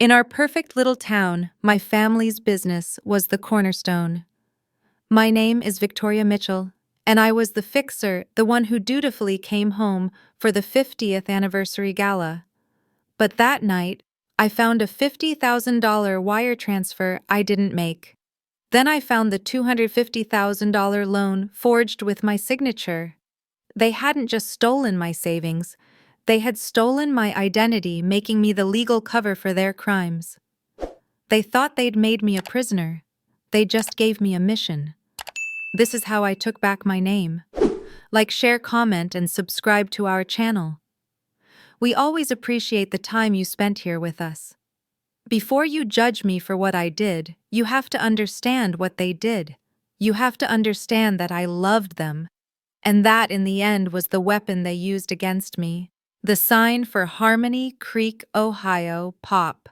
In our perfect little town, my family's business was the cornerstone. My name is Victoria Mitchell, and I was the fixer, the one who dutifully came home for the 50th anniversary gala. But that night, I found a $50,000 wire transfer I didn't make. Then I found the $250,000 loan forged with my signature. They hadn't just stolen my savings, they had stolen my identity, making me the legal cover for their crimes. They thought they'd made me a prisoner. They just gave me a mission. This is how I took back my name. Like, share, comment, and subscribe to our channel. We always appreciate the time you spent here with us. Before you judge me for what I did, you have to understand what they did. You have to understand that I loved them. And that, in the end, was the weapon they used against me. The sign for Harmony Creek, Ohio, Pop.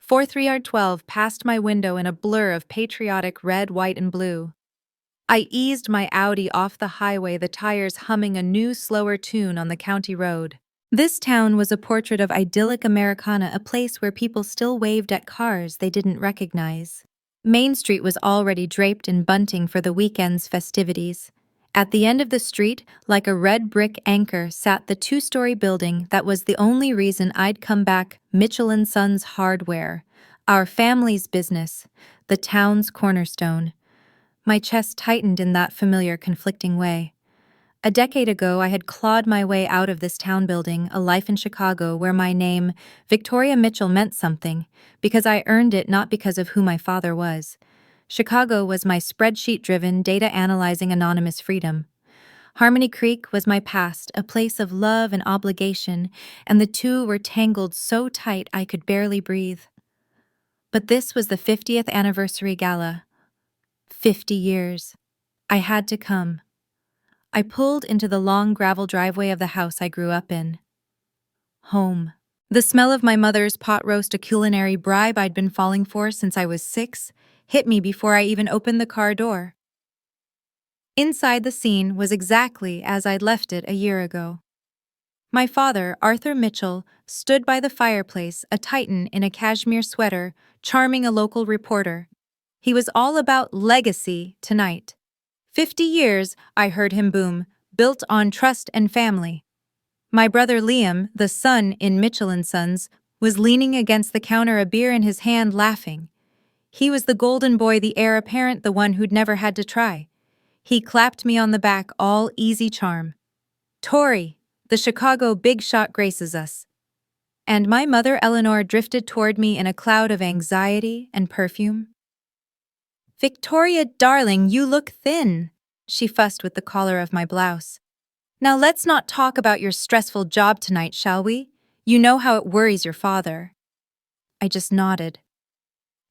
43R12 passed my window in a blur of patriotic red, white, and blue. I eased my Audi off the highway, the tires humming a new, slower tune on the county road. This town was a portrait of idyllic Americana, a place where people still waved at cars they didn't recognize. Main Street was already draped in bunting for the weekend's festivities. At the end of the street, like a red brick anchor, sat the two-story building that was the only reason I'd come back, Mitchell & Sons Hardware, our family's business, the town's cornerstone. My chest tightened in that familiar, conflicting way. A decade ago, I had clawed my way out of this town, building a life in Chicago where my name, Victoria Mitchell, meant something, because I earned it, not because of who my father was. Chicago was my spreadsheet-driven, data-analyzing, anonymous freedom. Harmony Creek was my past, a place of love and obligation, and the two were tangled so tight I could barely breathe. But this was the 50th anniversary gala. 50 years. I had to come. I pulled into the long gravel driveway of the house I grew up in. Home. The smell of my mother's pot roast, a culinary bribe I'd been falling for since I was 6, hit me before I even opened the car door. Inside, the scene was exactly as I'd left it a year ago. My father, Arthur Mitchell, stood by the fireplace, a titan in a cashmere sweater, charming a local reporter. He was all about legacy tonight. 50 years, I heard him boom, built on trust and family. My brother Liam, the son in Mitchell & Sons, was leaning against the counter, a beer in his hand, laughing. He was the golden boy, the heir apparent, the one who'd never had to try. He clapped me on the back, all easy charm. "Tori, the Chicago big shot graces us." And my mother Eleanor drifted toward me in a cloud of anxiety and perfume. "Victoria, darling, you look thin," she fussed with the collar of my blouse. "Now let's not talk about your stressful job tonight, shall we? You know how it worries your father." I just nodded.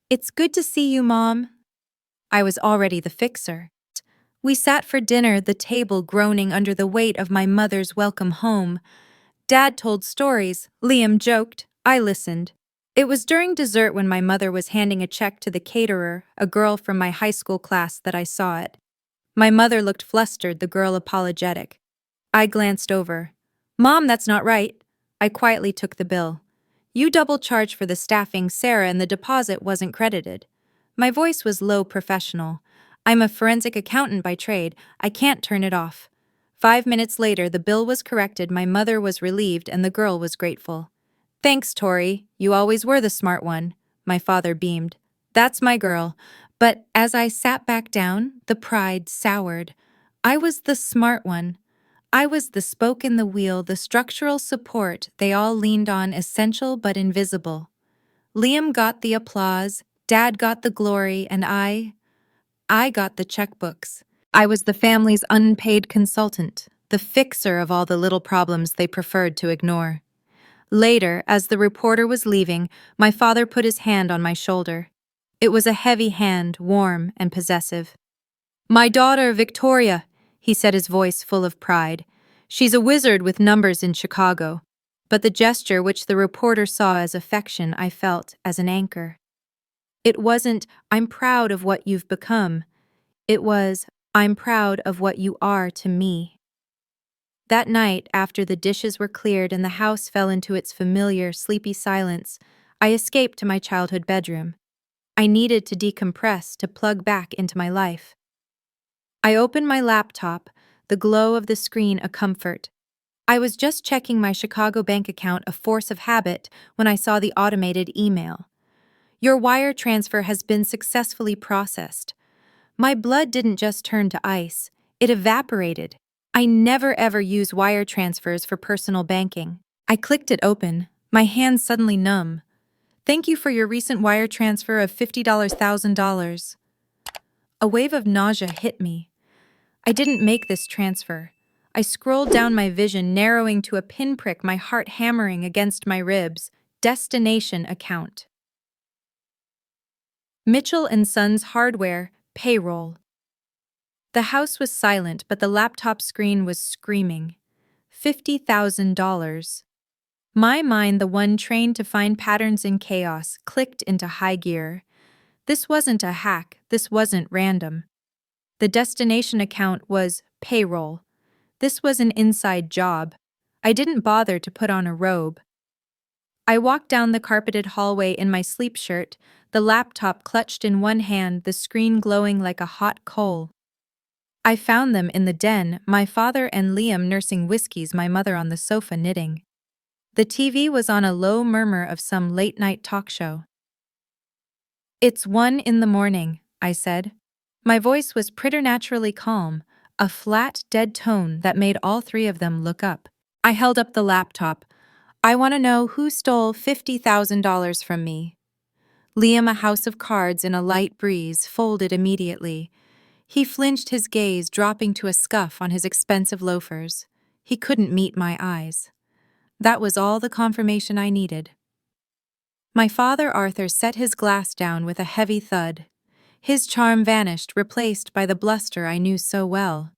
"It's good to see you, Mom." I was already the fixer. We sat for dinner, the table groaning under the weight of my mother's welcome home. Dad told stories, Liam joked, I listened. It was during dessert, when my mother was handing a check to the caterer, a girl from my high school class, that I saw it. My mother looked flustered, the girl apologetic. I glanced over. "Mom, that's not right." I quietly took the bill. "You double-charged for the staffing, Sarah, and the deposit wasn't credited." My voice was low, professional. "I'm a forensic accountant by trade. I can't turn it off." 5 minutes later, the bill was corrected, my mother was relieved, and the girl was grateful. "Thanks, Tori. You always were the smart one." My father beamed. "That's my girl." But as I sat back down, the pride soured. I was the smart one. I was the spoke in the wheel, the structural support they all leaned on, essential but invisible. Liam got the applause, Dad got the glory, and I got the checkbooks. I was the family's unpaid consultant, the fixer of all the little problems they preferred to ignore. Later, as the reporter was leaving, my father put his hand on my shoulder. It was a heavy hand, warm and possessive. "My daughter, Victoria," he said, his voice full of pride. "She's a wizard with numbers in Chicago." But the gesture, which the reporter saw as affection, I felt as an anchor. It wasn't, "I'm proud of what you've become." It was, "I'm proud of what you are to me." That night, after the dishes were cleared and the house fell into its familiar, sleepy silence, I escaped to my childhood bedroom. I needed to decompress to plug back into my life. I opened my laptop, the glow of the screen a comfort. I was just checking my Chicago bank account, a force of habit, when I saw the automated email. Your wire transfer has been successfully processed. My blood didn't just turn to ice, it evaporated. I never ever use wire transfers for personal banking. I clicked it open, my hands suddenly numb. Thank you for your recent wire transfer of $50,000. A wave of nausea hit me. I didn't make this transfer. I scrolled down my vision, narrowing to a pinprick, my heart hammering against my ribs. Destination account. Mitchell & Sons Hardware, payroll. The house was silent, but the laptop screen was screaming. $50,000. My mind, the one trained to find patterns in chaos, clicked into high gear. This wasn't a hack, this wasn't random. The destination account was payroll. This was an inside job. I didn't bother to put on a robe. I walked down the carpeted hallway in my sleep shirt, the laptop clutched in one hand, the screen glowing like a hot coal. I found them in the den, my father and Liam nursing whiskeys, my mother on the sofa knitting. The TV was on a low murmur of some late-night talk show. It's 1 a.m, I said. My voice was preternaturally calm, a flat, dead tone that made all three of them look up. I held up the laptop. I want to know who stole $50,000 from me. Liam, a house of cards in a light breeze, folded immediately. He flinched, his gaze dropping to a scuff on his expensive loafers. He couldn't meet my eyes. That was all the confirmation I needed. My father, Arthur, set his glass down with a heavy thud. His charm vanished, replaced by the bluster I knew so well.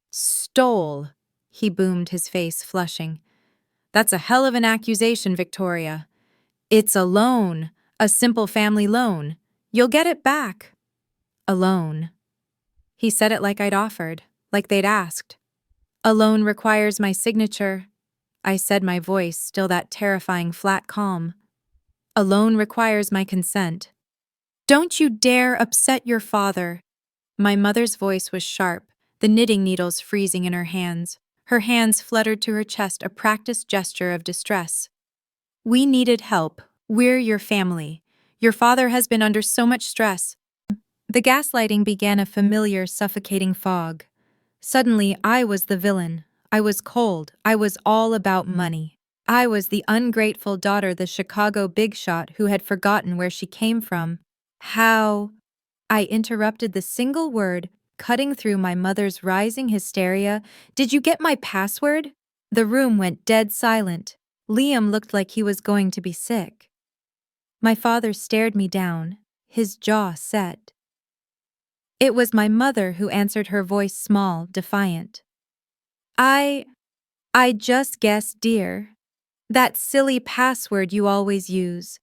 Stole, he boomed, his face flushing. That's a hell of an accusation, Victoria. It's a loan, a simple family loan. You'll get it back. A loan. He said it like I'd offered, like they'd asked. A loan requires my signature, I said, my voice still that terrifying flat calm. A loan requires my consent. Don't you dare upset your father. My mother's voice was sharp, the knitting needles freezing in her hands. Her hands fluttered to her chest, a practiced gesture of distress. We needed help. We're your family. Your father has been under so much stress. The gaslighting began, a familiar, suffocating fog. Suddenly, I was the villain. I was cold. I was all about money. I was the ungrateful daughter, the Chicago big shot who had forgotten where she came from. How? I interrupted, the single word cutting through my mother's rising hysteria. Did you get my password? The room went dead silent. Liam looked like he was going to be sick. My father stared me down, his jaw set. It was my mother who answered, her voice small, defiant. I just guessed, dear. That silly password you always use.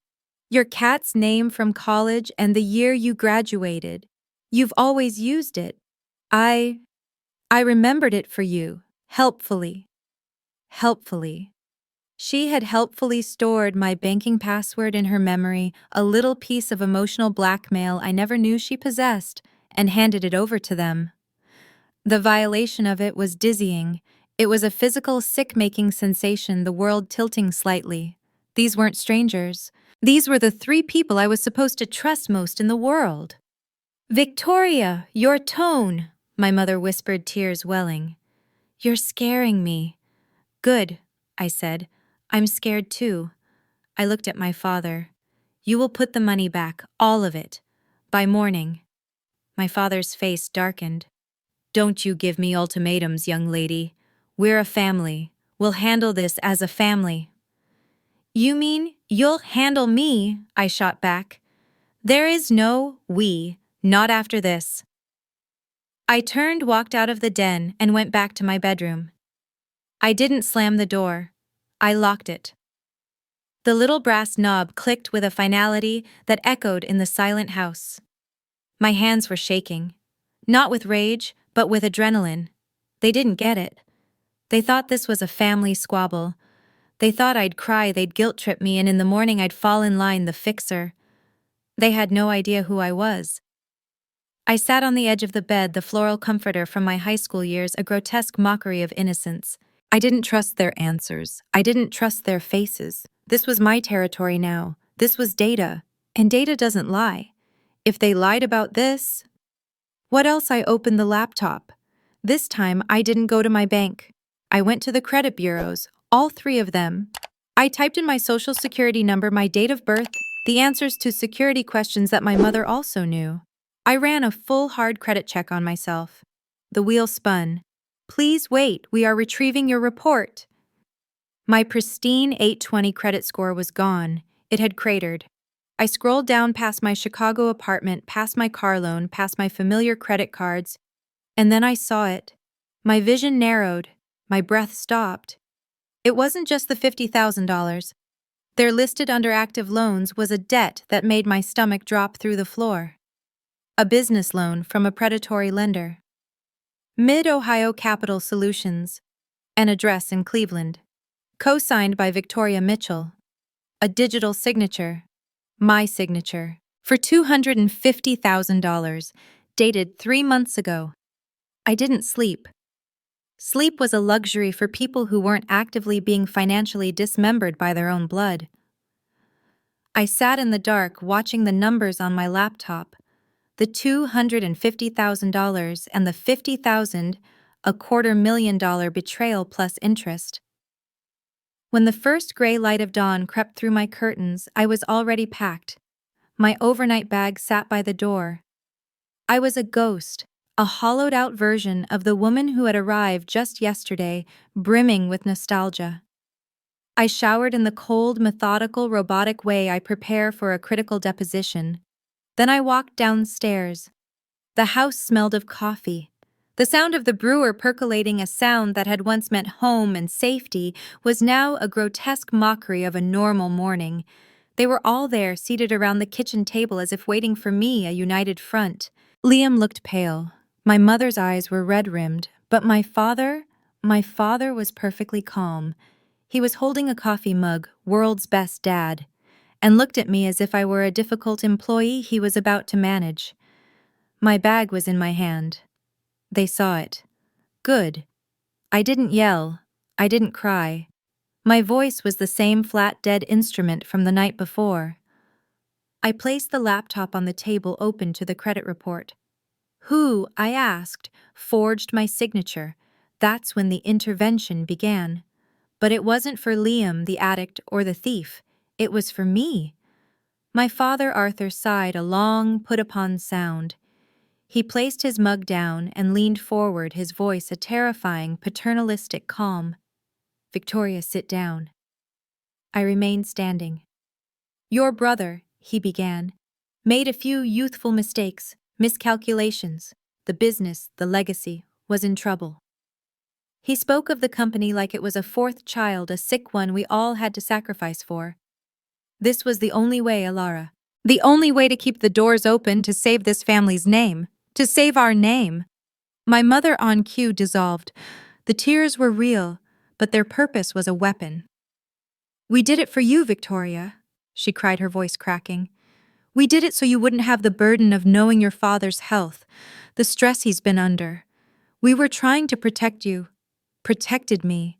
Your cat's name from college and the year you graduated. You've always used it. I remembered it for you, helpfully. Helpfully. She had helpfully stored my banking password in her memory, a little piece of emotional blackmail I never knew she possessed, and handed it over to them. The violation of it was dizzying. It was a physical, sick-making sensation, the world tilting slightly. These weren't strangers. These were the three people I was supposed to trust most in the world. Victoria, your tone, my mother whispered, tears welling. You're scaring me. Good, I said. I'm scared too. I looked at my father. You will put the money back, all of it, by morning. My father's face darkened. Don't you give me ultimatums, young lady. We're a family. We'll handle this as a family. You mean you'll handle me? I shot back. There is no we, not after this. I turned, walked out of the den, and went back to my bedroom. I didn't slam the door. I locked it. The little brass knob clicked with a finality that echoed in the silent house. My hands were shaking. Not with rage, but with adrenaline. They didn't get it. They thought this was a family squabble. They thought I'd cry, they'd guilt-trip me, and in the morning I'd fall in line, the fixer. They had no idea who I was. I sat on the edge of the bed, the floral comforter from my high school years, a grotesque mockery of innocence. I didn't trust their answers. I didn't trust their faces. This was my territory now. This was data. And data doesn't lie. If they lied about this... What else? I opened the laptop. This time, I didn't go to my bank. I went to the credit bureaus, all three of them. I typed in my social security number, my date of birth, the answers to security questions that my mother also knew. I ran a full hard credit check on myself. The wheel spun. Please wait, we are retrieving your report. My pristine 820 credit score was gone. It had cratered. I scrolled down past my Chicago apartment, past my car loan, past my familiar credit cards, and then I saw it. My vision narrowed. My breath stopped. It wasn't just the $50,000. There, listed under active loans, was a debt that made my stomach drop through the floor. A business loan from a predatory lender. Mid-Ohio Capital Solutions. An address in Cleveland. Co-signed by Victoria Mitchell. A digital signature. My signature. For $250,000. Dated 3 months ago. I didn't sleep. Sleep was a luxury for people who weren't actively being financially dismembered by their own blood. I sat in the dark watching the numbers on my laptop. The $250,000 and the $50,000, a $250,000 betrayal plus interest. When the first gray light of dawn crept through my curtains, I was already packed. My overnight bag sat by the door. I was a ghost, a hollowed-out version of the woman who had arrived just yesterday, brimming with nostalgia. I showered in the cold, methodical, robotic way I prepare for a critical deposition. Then I walked downstairs. The house smelled of coffee. The sound of the brewer percolating, a sound that had once meant home and safety, was now a grotesque mockery of a normal morning. They were all there, seated around the kitchen table as if waiting for me, a united front. Liam looked pale. My mother's eyes were red-rimmed, but my father was perfectly calm. He was holding a coffee mug, world's best dad, and looked at me as if I were a difficult employee he was about to manage. My bag was in my hand. They saw it. Good. I didn't yell. I didn't cry. My voice was the same flat, dead instrument from the night before. I placed the laptop on the table, open to the credit report. Who, I asked, forged my signature? That's when the intervention began. But it wasn't for Liam, the addict, or the thief. It was for me. My father, Arthur, sighed a long, put-upon sound. He placed his mug down and leaned forward, his voice a terrifying, paternalistic calm. Victoria, sit down. I remained standing. Your brother, he began, made a few youthful mistakes, miscalculations. The business, the legacy, was in trouble. He spoke of the company like it was a fourth child, a sick one we all had to sacrifice for. This was the only way, Alara. The only way to keep the doors open, to save this family's name. To save our name. My mother on cue dissolved. The tears were real, but their purpose was a weapon. We did it for you, Victoria, she cried, her voice cracking. We did it so you wouldn't have the burden of knowing your father's health, the stress he's been under. We were trying to protect you. Protected me.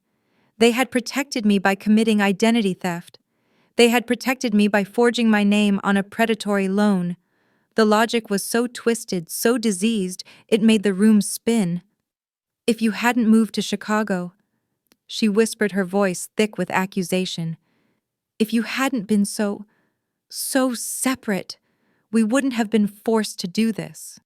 They had protected me by committing identity theft. They had protected me by forging my name on a predatory loan. The logic was so twisted, so diseased, it made the room spin. If you hadn't moved to Chicago, she whispered, her voice thick with accusation. If you hadn't been so separate, we wouldn't have been forced to do this.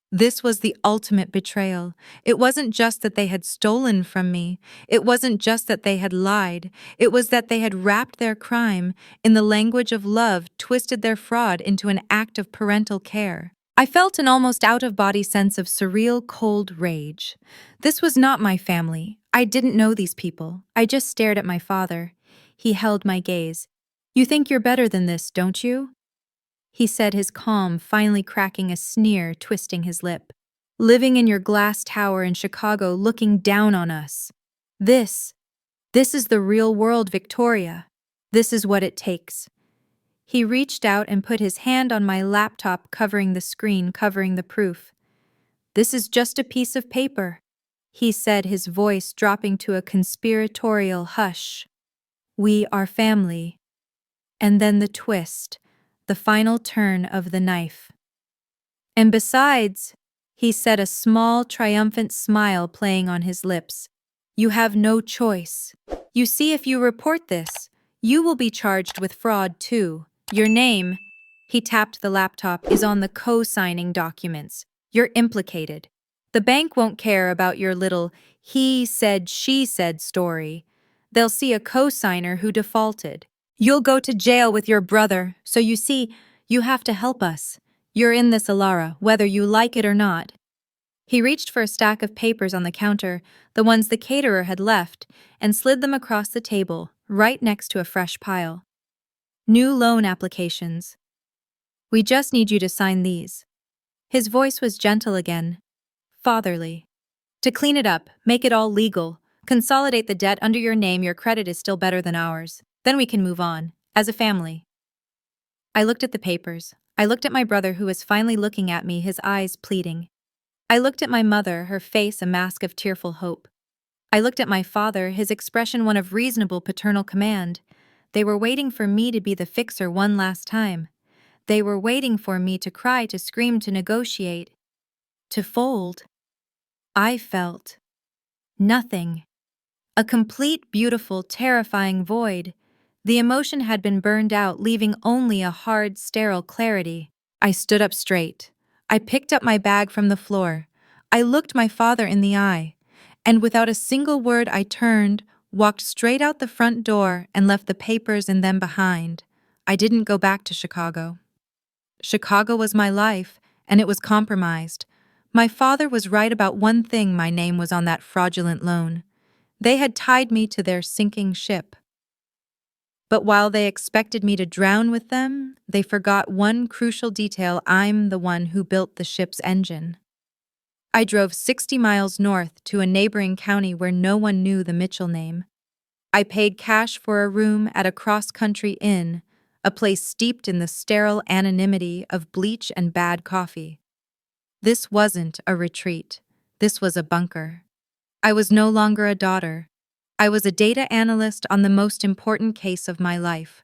This was the ultimate betrayal. It wasn't just that they had stolen from me. It wasn't just that they had lied. It was that they had wrapped their crime in the language of love, twisted their fraud into an act of parental care. I felt an almost out-of-body sense of surreal, cold rage. This was not my family. I didn't know these people. I just stared at my father. He held my gaze. You think you're better than this, don't you? He said, his calm finally cracking a sneer, twisting his lip. Living in your glass tower in Chicago, looking down on us. This This is the real world, Victoria. This is what it takes. He reached out and put his hand on my laptop, covering the screen, covering the proof. This is just a piece of paper, he said, his voice dropping to a conspiratorial hush. We are family. And then the twist, the final turn of the knife. And besides, he said, a small, triumphant smile playing on his lips, you have no choice. You see, if you report this, you will be charged with fraud too. Your name, he tapped the laptop, is on the co-signing documents. You're implicated. The bank won't care about your little he said, she said story. They'll see a co-signer who defaulted. You'll go to jail with your brother, so you see, you have to help us. You're in this, Alara, whether you like it or not. He reached for a stack of papers on the counter, the ones the caterer had left, and slid them across the table, right next to a fresh pile. New loan applications. We just need you to sign these. His voice was gentle again, fatherly. To clean it up, make it all legal, consolidate the debt under your name. Your credit is still better than ours. Then we can move on, as a family. I looked at the papers. I looked at my brother, who was finally looking at me, his eyes pleading. I looked at my mother, her face a mask of tearful hope. I looked at my father, his expression one of reasonable paternal command. They were waiting for me to be the fixer one last time. They were waiting for me to cry, to scream, to negotiate, to fold. I felt nothing. A complete, beautiful, terrifying void. The emotion had been burned out, leaving only a hard, sterile clarity. I stood up straight. I picked up my bag from the floor. I looked my father in the eye, and without a single word I turned, walked straight out the front door, and left the papers and them behind. I didn't go back to Chicago. Chicago was my life, and it was compromised. My father was right about one thing: my name was on that fraudulent loan. They had tied me to their sinking ship. But while they expected me to drown with them, they forgot one crucial detail: I'm the one who built the ship's engine. I drove 60 miles north to a neighboring county where no one knew the Mitchell name. I paid cash for a room at a cross-country inn, a place steeped in the sterile anonymity of bleach and bad coffee. This wasn't a retreat. This was a bunker. I was no longer a daughter. I was a data analyst on the most important case of my life.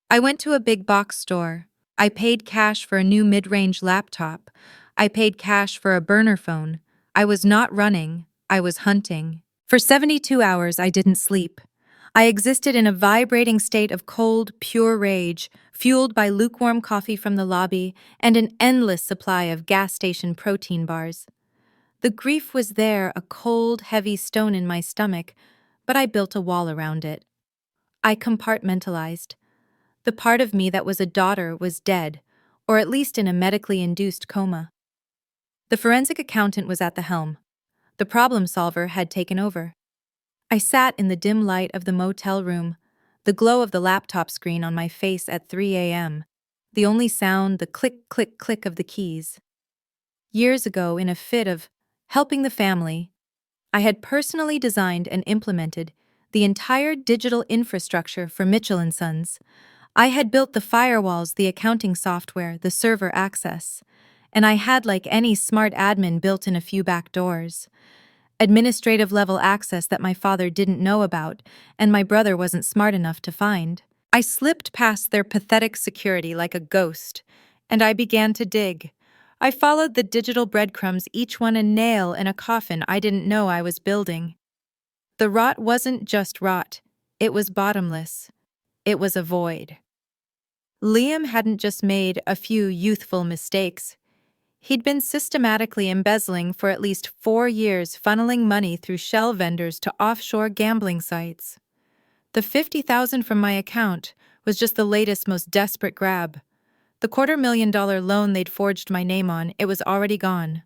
I went to a big box store. I paid cash for a new mid-range laptop. I paid cash for a burner phone. I was not running. I was hunting. For 72 hours, I didn't sleep. I existed in a vibrating state of cold, pure rage, fueled by lukewarm coffee from the lobby and an endless supply of gas station protein bars. The grief was there, a cold, heavy stone in my stomach, but I built a wall around it. I compartmentalized. The part of me that was a daughter was dead, or at least in a medically induced coma. The forensic accountant was at the helm. The problem solver had taken over. I sat in the dim light of the motel room, the glow of the laptop screen on my face at 3 a.m., the only sound, the click, click, click of the keys. Years ago, in a fit of helping the family, I had personally designed and implemented the entire digital infrastructure for Mitchell & Sons. I had built the firewalls, the accounting software, the server access, and I had, like any smart admin, built in a few back doors. Administrative-level access that my father didn't know about and my brother wasn't smart enough to find. I slipped past their pathetic security like a ghost, and I began to dig. I followed the digital breadcrumbs, each one a nail in a coffin I didn't know I was building. The rot wasn't just rot. It was bottomless. It was a void. Liam hadn't just made a few youthful mistakes. He'd been systematically embezzling for at least 4 years, funneling money through shell vendors to offshore gambling sites. The $50,000 from my account was just the latest, most desperate grab. The $250,000 loan they'd forged my name on, it was already gone.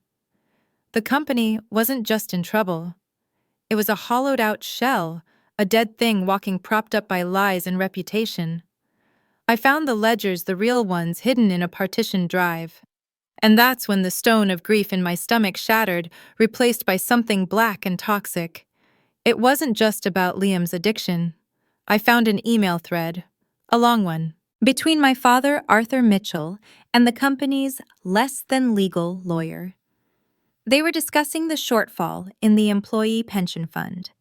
The company wasn't just in trouble. It was a hollowed-out shell, a dead thing walking propped up by lies and reputation. I found the ledgers, the real ones, hidden in a partitioned drive. And that's when the stone of grief in my stomach shattered, replaced by something black and toxic. It wasn't just about Liam's addiction. I found an email thread, a long one, between my father, Arthur Mitchell, and the company's less-than-legal lawyer. They were discussing the shortfall in the employee pension fund.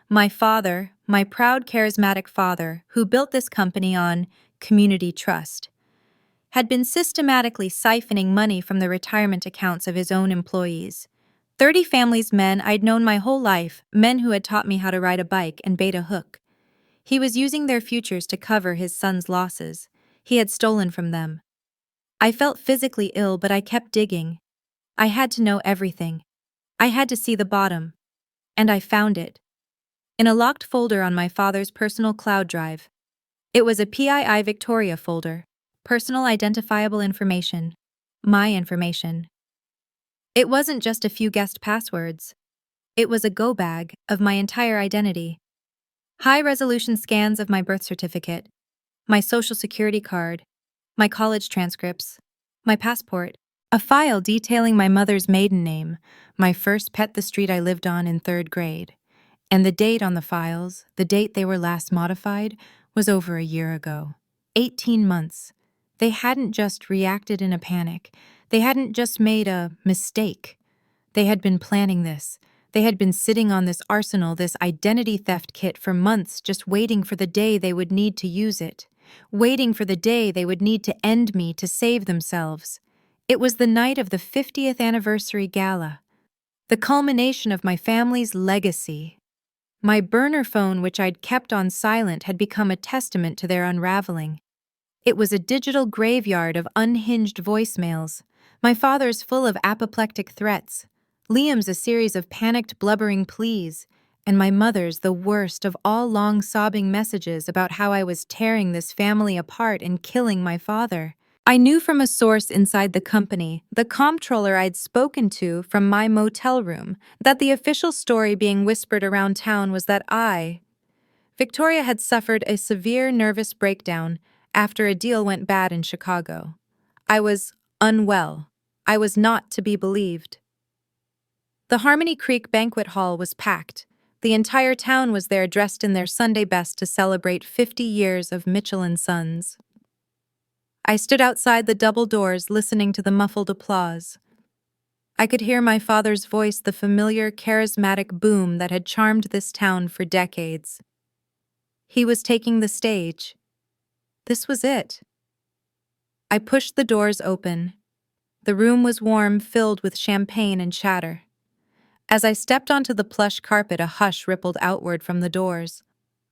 My father, my proud charismatic father, who built this company on community trust, had been systematically siphoning money from the retirement accounts of his own employees. 30 families, men I'd known my whole life, men who had taught me how to ride a bike and bait a hook. He was using their futures to cover his son's losses. He had stolen from them. I felt physically ill, but I kept digging. I had to know everything. I had to see the bottom. And I found it. In a locked folder on my father's personal cloud drive. It was a PII Victoria folder. Personal identifiable information. My information. It wasn't just a few guessed passwords. It was a go bag of my entire identity. High-resolution scans of my birth certificate, my social security card, my college transcripts, my passport, a file detailing my mother's maiden name, my first pet, the street I lived on in 3rd grade. And the date on the files, the date they were last modified, was over a year ago. 18 months. They hadn't just reacted in a panic. They hadn't just made a mistake. They had been planning this. They had been sitting on this arsenal, this identity theft kit for months, just waiting for the day they would need to use it. Waiting for the day they would need to end me, to save themselves. It was the night of the 50th anniversary gala. The culmination of my family's legacy. My burner phone, which I'd kept on silent, had become a testament to their unraveling. It was a digital graveyard of unhinged voicemails. My father's full of apoplectic threats. Liam's a series of panicked, blubbering pleas. And my mother's the worst of all, long sobbing messages about how I was tearing this family apart and killing my father. I knew from a source inside the company, the comptroller I'd spoken to from my motel room, that the official story being whispered around town was that Victoria, had suffered a severe nervous breakdown after a deal went bad in Chicago. I was unwell. I was not to be believed. The Harmony Creek banquet hall was packed. The entire town was there, dressed in their Sunday best to celebrate 50 years of Mitchell & Sons. I stood outside the double doors, listening to the muffled applause. I could hear my father's voice, the familiar, charismatic boom that had charmed this town for decades. He was taking the stage. This was it. I pushed the doors open. The room was warm, filled with champagne and chatter. As I stepped onto the plush carpet, a hush rippled outward from the doors.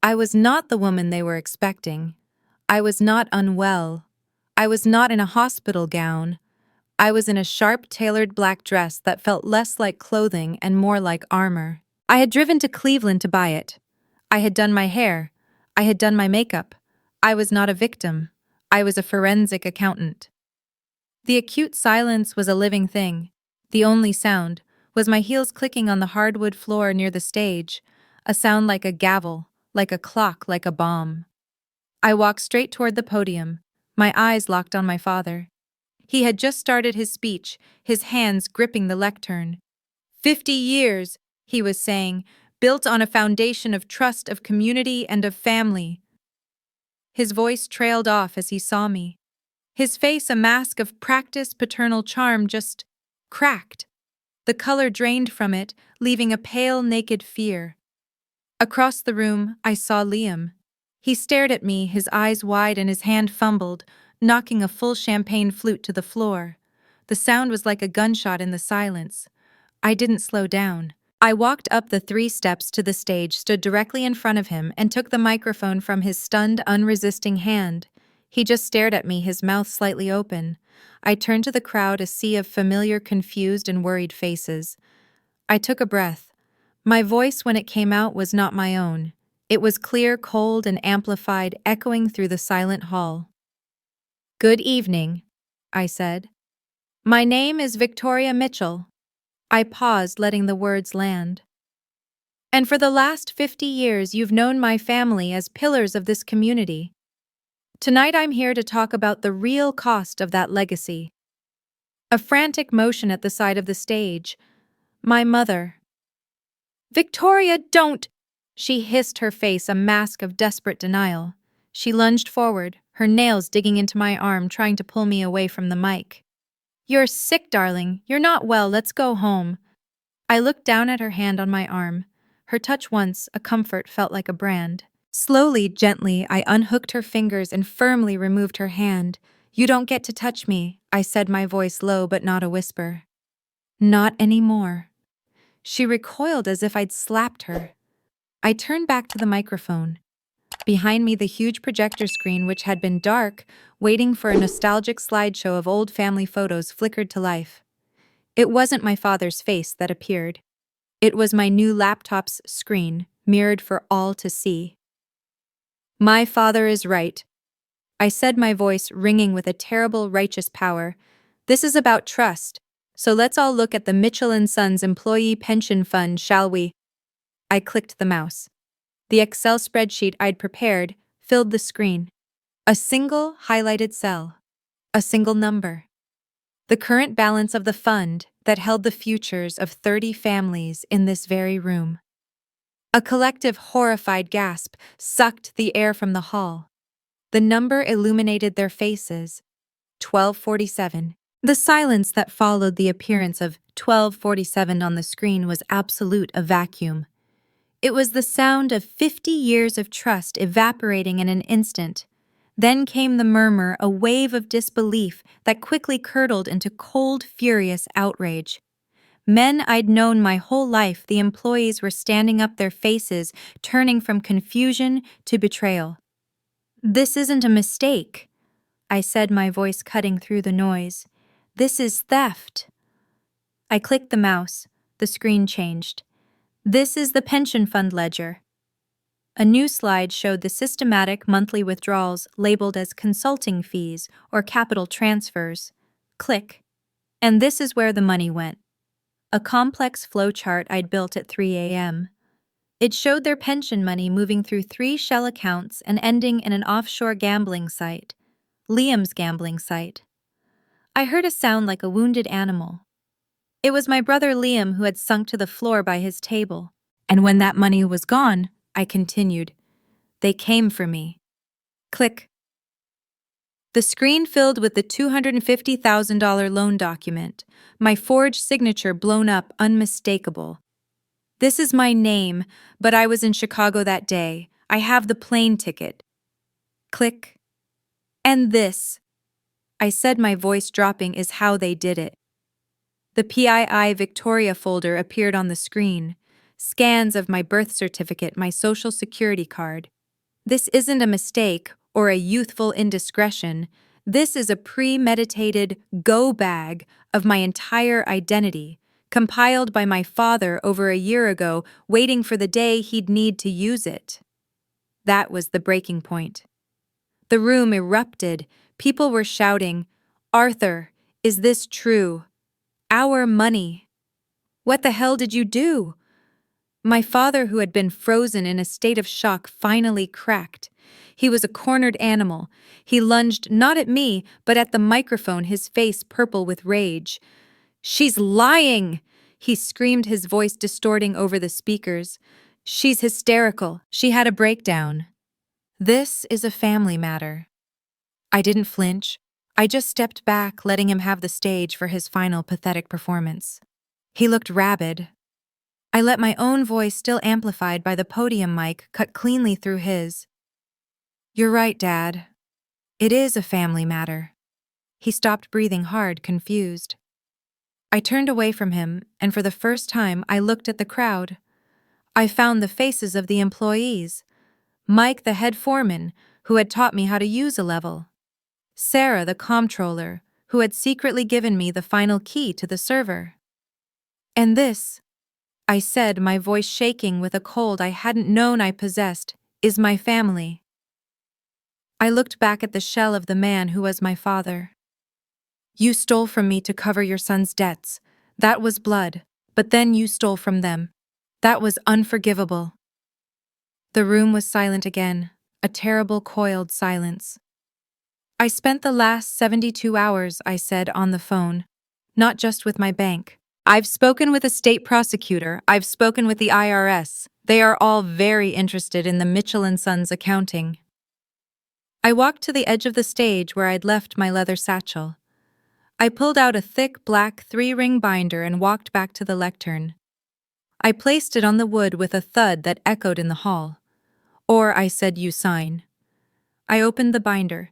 I was not the woman they were expecting. I was not unwell. I was not in a hospital gown. I was in a sharp, tailored black dress that felt less like clothing and more like armor. I had driven to Cleveland to buy it. I had done my hair. I had done my makeup. I was not a victim. I was a forensic accountant. The acute silence was a living thing. The only sound was my heels clicking on the hardwood floor near the stage, a sound like a gavel, like a clock, like a bomb. I walked straight toward the podium, my eyes locked on my father. He had just started his speech, his hands gripping the lectern. 50 years, he was saying, built on a foundation of trust, of community, and of family. His voice trailed off as he saw me. His face, a mask of practiced paternal charm, just cracked. The color drained from it, leaving a pale, naked fear. Across the room, I saw Liam. He stared at me, his eyes wide, and his hand fumbled, knocking a full champagne flute to the floor. The sound was like a gunshot in the silence. I didn't slow down. I walked up the 3 steps to the stage, stood directly in front of him, and took the microphone from his stunned, unresisting hand. He just stared at me, his mouth slightly open. I turned to the crowd, a sea of familiar, confused, and worried faces. I took a breath. My voice, when it came out, was not my own. It was clear, cold, and amplified, echoing through the silent hall. "Good evening," I said. "My name is Victoria Mitchell." I paused, letting the words land. "And for the last 50 years, you've known my family as pillars of this community. Tonight I'm here to talk about the real cost of that legacy." A frantic motion at the side of the stage. My mother. "Victoria, don't!" She hissed, her face a mask of desperate denial. She lunged forward, her nails digging into my arm, trying to pull me away from the mic. "You're sick, darling. You're not well. Let's go home." I looked down at her hand on my arm. Her touch, once a comfort, felt like a brand. Slowly, gently, I unhooked her fingers and firmly removed her hand. "You don't get to touch me," I said, my voice low but not a whisper. "Not anymore." She recoiled as if I'd slapped her. I turned back to the microphone. Behind me, the huge projector screen, which had been dark, waiting for a nostalgic slideshow of old family photos, flickered to life. It wasn't my father's face that appeared. It was my new laptop's screen, mirrored for all to see. "My father is right," I said, my voice ringing with a terrible, righteous power. "This is about trust. So let's all look at the Mitchell and Sons Employee Pension Fund, shall we?" I clicked the mouse. The Excel spreadsheet I'd prepared filled the screen. A single highlighted cell. A single number. The current balance of the fund that held the futures of 30 families in this very room. A collective horrified gasp sucked the air from the hall. The number illuminated their faces. 1247. The silence that followed the appearance of 1247 on the screen was absolute, a vacuum. It was the sound of 50 years of trust evaporating in an instant. Then came the murmur, a wave of disbelief that quickly curdled into cold, furious outrage. Men I'd known my whole life, the employees, were standing up, their faces turning from confusion to betrayal. "This isn't a mistake," I said, my voice cutting through the noise. "This is theft." I clicked the mouse. The screen changed. "This is the pension fund ledger." A new slide showed the systematic monthly withdrawals labeled as consulting fees or capital transfers. Click. And this is where the money went. A complex flowchart I'd built at 3 a.m. It showed their pension money moving through 3 shell accounts and ending in an offshore gambling site. Liam's gambling site. I heard a sound like a wounded animal. It was my brother Liam, who had sunk to the floor by his table. "And when that money was gone," I continued, "they came for me." Click. The screen filled with the $250,000 loan document, my forged signature blown up, unmistakable. "This is my name, but I was in Chicago that day. I have the plane ticket." Click. "And this," I said, my voice dropping, "is how they did it." The PII Victoria folder appeared on the screen. Scans of my birth certificate, my social security card. This isn't a mistake or a youthful indiscretion. This is a premeditated go bag of my entire identity, compiled by my father over a year ago, waiting for the day he'd need to use it. That was the breaking point. The room erupted. People were shouting, "Arthur, is this true? Our money. What the hell did you do?" My father, who had been frozen in a state of shock, finally cracked. He was a cornered animal. He lunged not at me, but at the microphone, his face purple with rage. "She's lying!" he screamed, his voice distorting over the speakers. "She's hysterical. She had a breakdown." "This is a family matter." I didn't flinch. I just stepped back, letting him have the stage for his final pathetic performance. He looked rabid. I let my own voice, still amplified by the podium mic, cut cleanly through his. "You're right, Dad. It is a family matter." He stopped breathing hard, confused. I turned away from him, and for the first time I looked at the crowd. I found the faces of the employees. Mike, the head foreman, who had taught me how to use a level. Sarah, the comptroller, who had secretly given me the final key to the server. "And this," I said, my voice shaking with a cold I hadn't known I possessed, "is my family." I looked back at the shell of the man who was my father. "You stole from me to cover your son's debts. That was blood. But then you stole from them. That was unforgivable." The room was silent again, a terrible, coiled silence. "I spent the last 72 hours," I said, on the phone. "Not just with my bank, I've spoken with a state prosecutor. I've spoken with the IRS. They are all very interested in the Mitchell and Sons accounting. I walked to the edge of the stage where I'd left my leather satchel. I pulled out a thick black 3-ring binder and walked back to the lectern. I placed it on the wood with a thud that echoed in the hall. Or I said, "You sign." I opened the binder.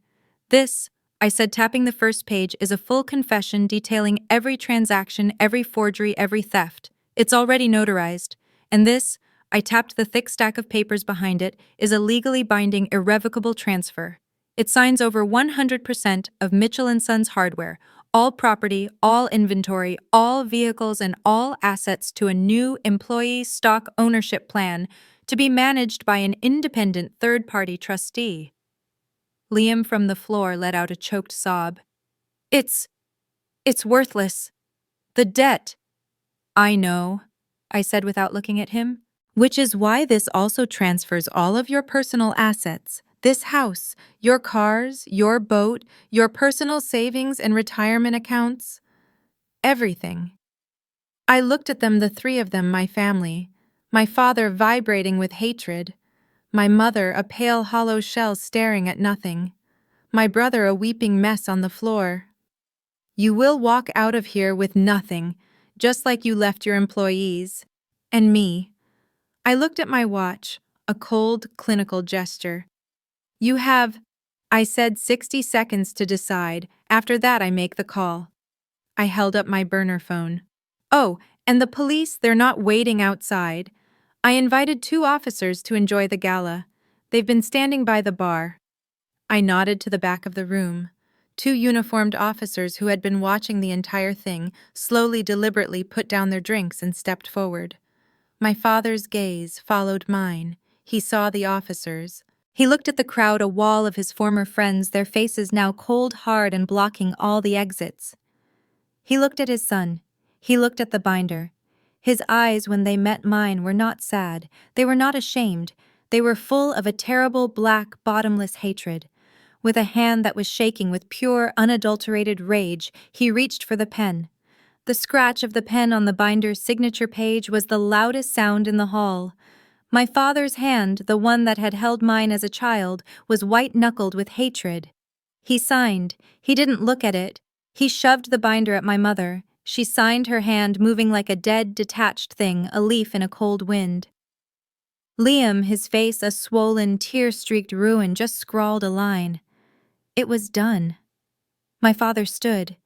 "This," I said, tapping the first page, "is a full confession detailing every transaction, every forgery, every theft. It's already notarized. And this," I tapped the thick stack of papers behind it, "is a legally binding, irrevocable transfer. It signs over 100% of Mitchell and Sons hardware, all property, all inventory, all vehicles, and all assets to a new employee stock ownership plan to be managed by an independent third-party trustee." Liam from the floor let out a choked sob. It's worthless. The debt." "I know," I said without looking at him. "Which is why this also transfers all of your personal assets. This house, your cars, your boat, your personal savings and retirement accounts. Everything." I looked at them, the three of them, my family. My father vibrating with hatred. My mother, a pale hollow shell staring at nothing. My brother, a weeping mess on the floor. "You will walk out of here with nothing, just like you left your employees. And me." I looked at my watch, a cold, clinical gesture. "You have," I said, 60 seconds to decide. After that, I make the call." I held up my burner phone. "Oh, and the police, they're not waiting outside. I invited 2 officers to enjoy the gala. They've been standing by the bar." I nodded to the back of the room. 2 uniformed officers who had been watching the entire thing slowly, deliberately put down their drinks and stepped forward. My father's gaze followed mine. He saw the officers. He looked at the crowd, a wall of his former friends, their faces now cold hard and blocking all the exits. He looked at his son. He looked at the binder. His eyes, when they met mine, were not sad. They were not ashamed. They were full of a terrible, black, bottomless hatred. With a hand that was shaking with pure, unadulterated rage, he reached for the pen. The scratch of the pen on the binder's signature page was the loudest sound in the hall. My father's hand, the one that had held mine as a child, was white-knuckled with hatred. He signed. He didn't look at it. He shoved the binder at my mother. She signed, her hand moving like a dead, detached thing, a leaf in a cold wind. Liam, his face a swollen, tear-streaked ruin, just scrawled a line. It was done. My father stood.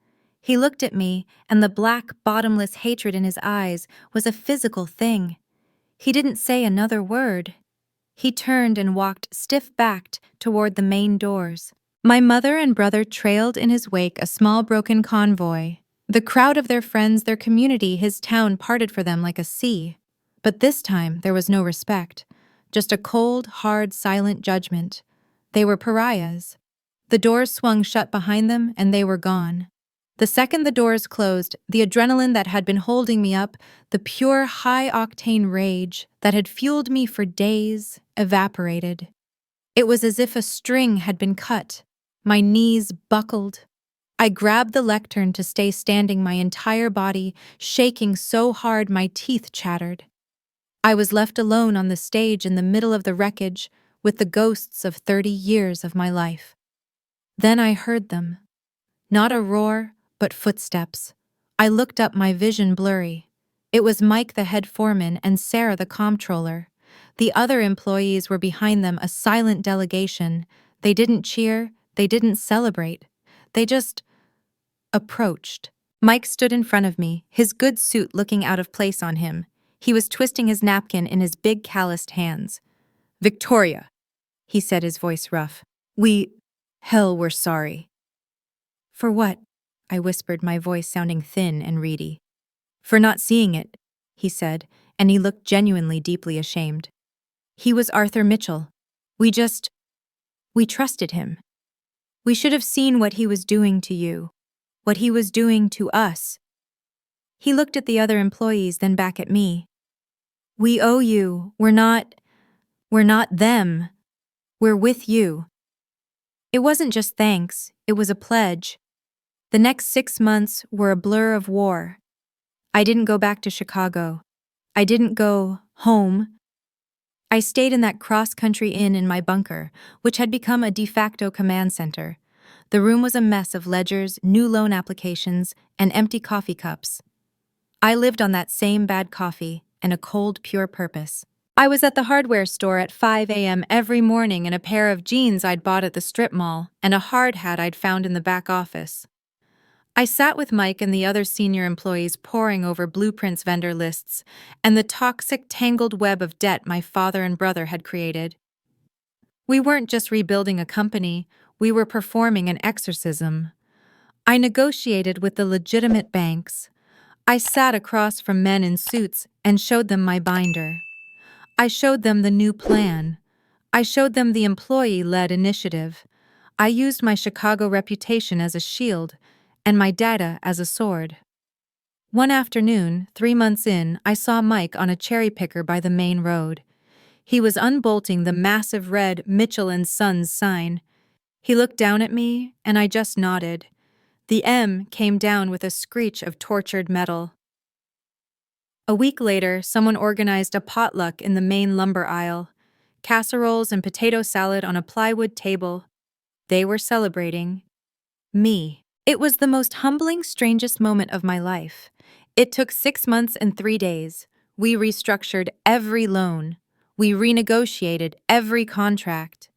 He looked at me, and the black, bottomless hatred in his eyes was a physical thing. He didn't say another word. He turned and walked stiff-backed toward the main doors. My mother and brother trailed in his wake, a small broken convoy. The crowd of their friends, their community, his town parted for them like a sea. But this time there was no respect, just a cold, hard, silent judgment. They were pariahs. The doors swung shut behind them, and they were gone. The second the doors closed, the adrenaline that had been holding me up, the pure, high-octane rage that had fueled me for days, evaporated. It was as if a string had been cut. My knees buckled. I grabbed the lectern to stay standing, my entire body shaking so hard my teeth chattered. I was left alone on the stage in the middle of the wreckage with the ghosts of 30 years of my life. Then I heard them. Not a roar, but footsteps. I looked up, my vision blurry. It was Mike, the head foreman, and Sarah, the comptroller. The other employees were behind them, a silent delegation. They didn't cheer, they didn't celebrate. They just approached. Mike stood in front of me, his good suit looking out of place on him. He was twisting his napkin in his big calloused hands. "Victoria," he said, his voice rough. Hell, we're sorry." "For what?" I whispered, my voice sounding thin and reedy. "For not seeing it," he said, and he looked genuinely deeply ashamed. "He was Arthur Mitchell. We trusted him. We should have seen what he was doing to you, what he was doing to us." He looked at the other employees, then back at me. "We owe you. We're not them. We're with you." It wasn't just thanks, it was a pledge. The next 6 months were a blur of war. I didn't go back to Chicago. I didn't go home. I stayed in that cross-country inn in my bunker, which had become a de facto command center. The room was a mess of ledgers, new loan applications, and empty coffee cups. I lived on that same bad coffee and a cold, pure purpose. I was at the hardware store at 5 a.m. every morning in a pair of jeans I'd bought at the strip mall and a hard hat I'd found in the back office. I sat with Mike and the other senior employees poring over Blueprint's vendor lists and the toxic, tangled web of debt my father and brother had created. We weren't just rebuilding a company, we were performing an exorcism. I negotiated with the legitimate banks. I sat across from men in suits and showed them my binder. I showed them the new plan. I showed them the employee-led initiative. I used my Chicago reputation as a shield and my data as a sword. One afternoon, 3 months in, I saw Mike on a cherry picker by the main road. He was unbolting the massive red Mitchell & Sons sign. He looked down at me, and I just nodded. The M came down with a screech of tortured metal. A week later, someone organized a potluck in the main lumber aisle. Casseroles and potato salad on a plywood table. They were celebrating me. It was the most humbling, strangest moment of my life. It took 6 months and 3 days. We restructured every loan. We renegotiated every contract.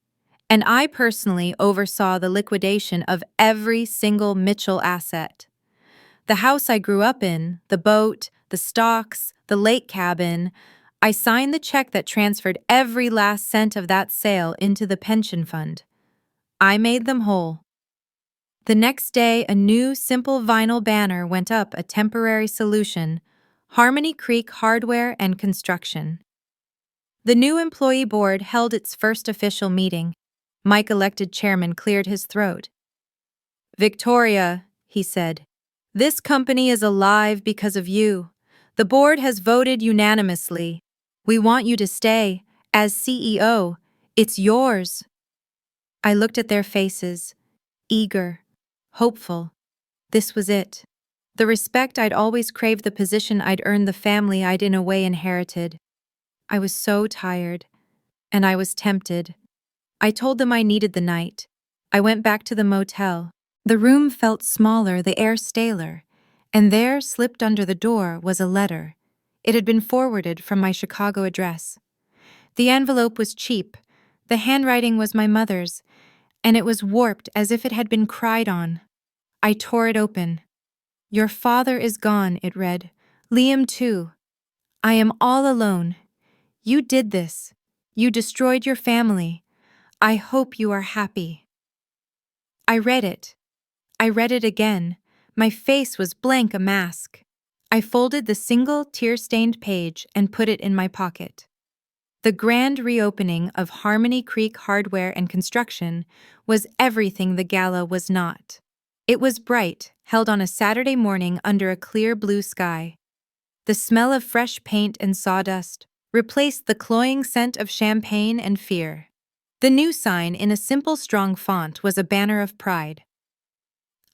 And I personally oversaw the liquidation of every single Mitchell asset. The house I grew up in, the boat, the stocks, the lake cabin, I signed the check that transferred every last cent of that sale into the pension fund. I made them whole. The next day, a new, simple vinyl banner went up, a temporary solution, Harmony Creek Hardware and Construction. The new employee board held its first official meeting. Mike, elected chairman, cleared his throat. "Victoria," he said, "this company is alive because of you. The board has voted unanimously. We want you to stay. As CEO, it's yours." I looked at their faces, eager, hopeful. This was it. The respect I'd always craved, the position I'd earned, the family I'd in a way inherited. I was so tired, and I was tempted. I told them I needed the night. I went back to the motel. The room felt smaller, the air staler, and there, slipped under the door, was a letter. It had been forwarded from my Chicago address. The envelope was cheap, the handwriting was my mother's, and it was warped as if it had been cried on. I tore it open. "Your father is gone," it read. "Liam too. I am all alone. You did this. You destroyed your family. I hope you are happy." I read it. I read it again. My face was blank, a mask. I folded the single tear-stained page and put it in my pocket. The grand reopening of Harmony Creek Hardware and Construction was everything the gala was not. It was bright, held on a Saturday morning under a clear blue sky. The smell of fresh paint and sawdust replaced the cloying scent of champagne and fear. The new sign, in a simple, strong font, was a banner of pride.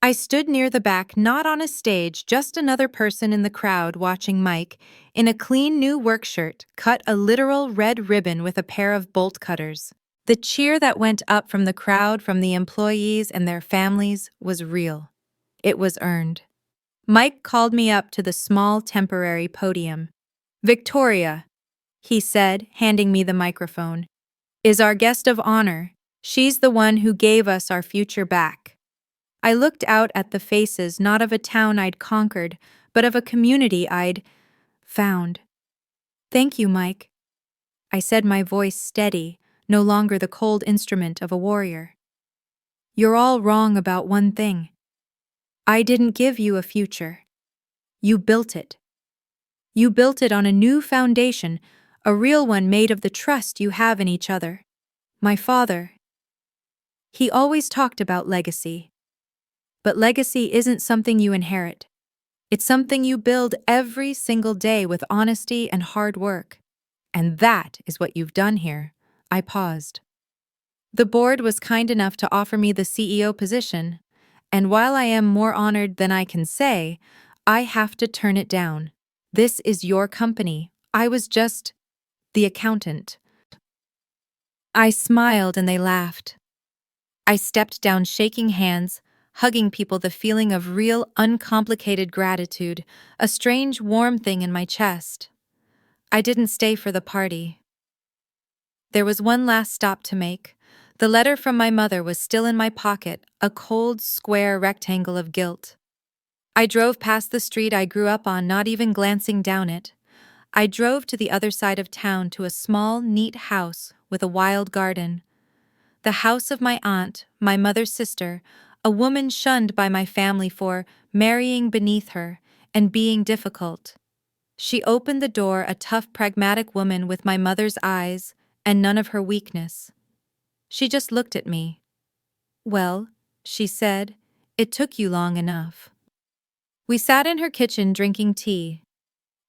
I stood near the back, not on a stage, just another person in the crowd watching Mike, in a clean new work shirt, cut a literal red ribbon with a pair of bolt cutters. The cheer that went up from the crowd, from the employees and their families, was real. It was earned. Mike called me up to the small, temporary podium. "Victoria," he said, handing me the microphone, "is our guest of honor. She's the one who gave us our future back." I looked out at the faces, not of a town I'd conquered, but of a community I'd found. "Thank you, Mike," I said, my voice steady, no longer the cold instrument of a warrior. "You're all wrong about one thing. I didn't give you a future. You built it. You built it on a new foundation, a real one made of the trust you have in each other. My father, he always talked about legacy. But legacy isn't something you inherit. It's something you build every single day with honesty and hard work. And that is what you've done here." I paused. The board was kind enough to offer me the CEO position, and while I am more honored than I can say, I have to turn it down. This is your company. I was just the accountant. I smiled and they laughed. I stepped down shaking hands, hugging people, the feeling of real, uncomplicated gratitude, a strange warm thing in my chest. I didn't stay for the party. There was one last stop to make. The letter from my mother was still in my pocket, a cold, square rectangle of guilt. I drove past the street I grew up on, not even glancing down it. I drove to the other side of town to a small, neat house with a wild garden. The house of my aunt, my mother's sister, a woman shunned by my family for marrying beneath her and being difficult. She opened the door, a tough, pragmatic woman with my mother's eyes and none of her weakness. She just looked at me. "Well," she said, "it took you long enough." We sat in her kitchen drinking tea.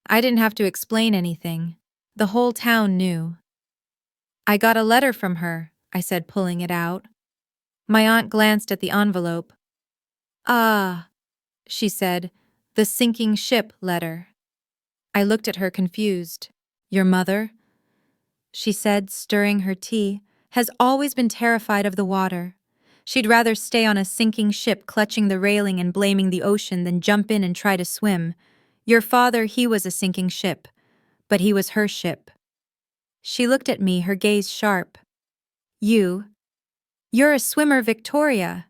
I didn't have to explain anything. The whole town knew. "I got a letter from her," I said, pulling it out. My aunt glanced at the envelope. "Ah," she said, "the sinking ship letter." I looked at her confused. "Your mother," she said, stirring her tea, "has always been terrified of the water. She'd rather stay on a sinking ship clutching the railing and blaming the ocean than jump in and try to swim. Your father, he was a sinking ship, but he was her ship." She looked at me, her gaze sharp. You're a swimmer, Victoria.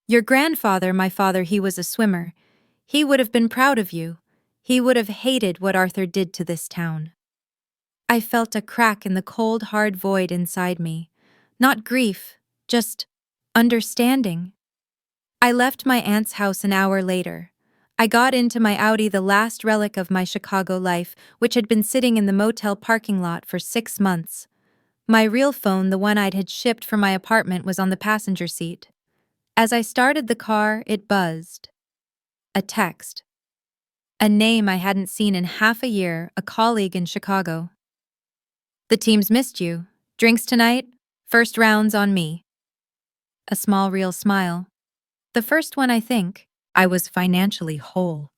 Your grandfather, my father, he was a swimmer. He would have been proud of you. He would have hated what Arthur did to this town." I felt a crack in the cold, hard void inside me. Not grief, just understanding. I left my aunt's house an hour later. I got into my Audi, the last relic of my Chicago life, which had been sitting in the motel parking lot for 6 months. My real phone, the one I'd had shipped from my apartment, was on the passenger seat. As I started the car, it buzzed. A text. A name I hadn't seen in half a year, a colleague in Chicago. "The team's missed you. Drinks tonight? First round's on me." A small, real smile. The first one, I think. I was financially whole.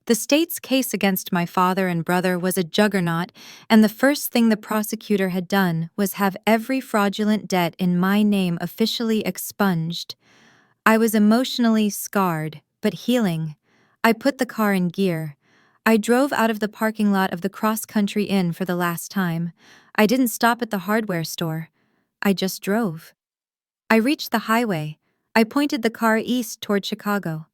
The state's case against my father and brother was a juggernaut, and the first thing the prosecutor had done was have every fraudulent debt in my name officially expunged. I was emotionally scarred, but healing. I put the car in gear. I drove out of the parking lot of the cross-country inn for the last time. I didn't stop at the hardware store. I just drove. I reached the highway. I pointed the car east toward Chicago.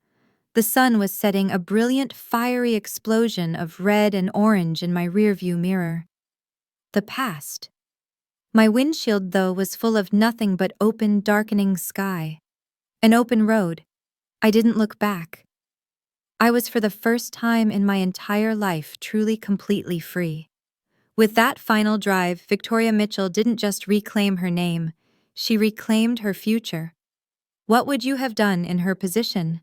The sun was setting, a brilliant, fiery explosion of red and orange in my rearview mirror. The past. My windshield, though, was full of nothing but open, darkening sky. An open road. I didn't look back. I was, for the first time in my entire life, truly, completely free. With that final drive, Victoria Mitchell didn't just reclaim her name, she reclaimed her future. What would you have done in her position?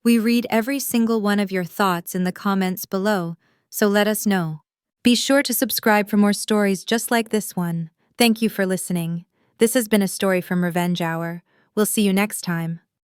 We read every single one of your thoughts in the comments below, so let us know. Be sure to subscribe for more stories just like this one. Thank you for listening. This has been a story from Revenge Hour. We'll see you next time.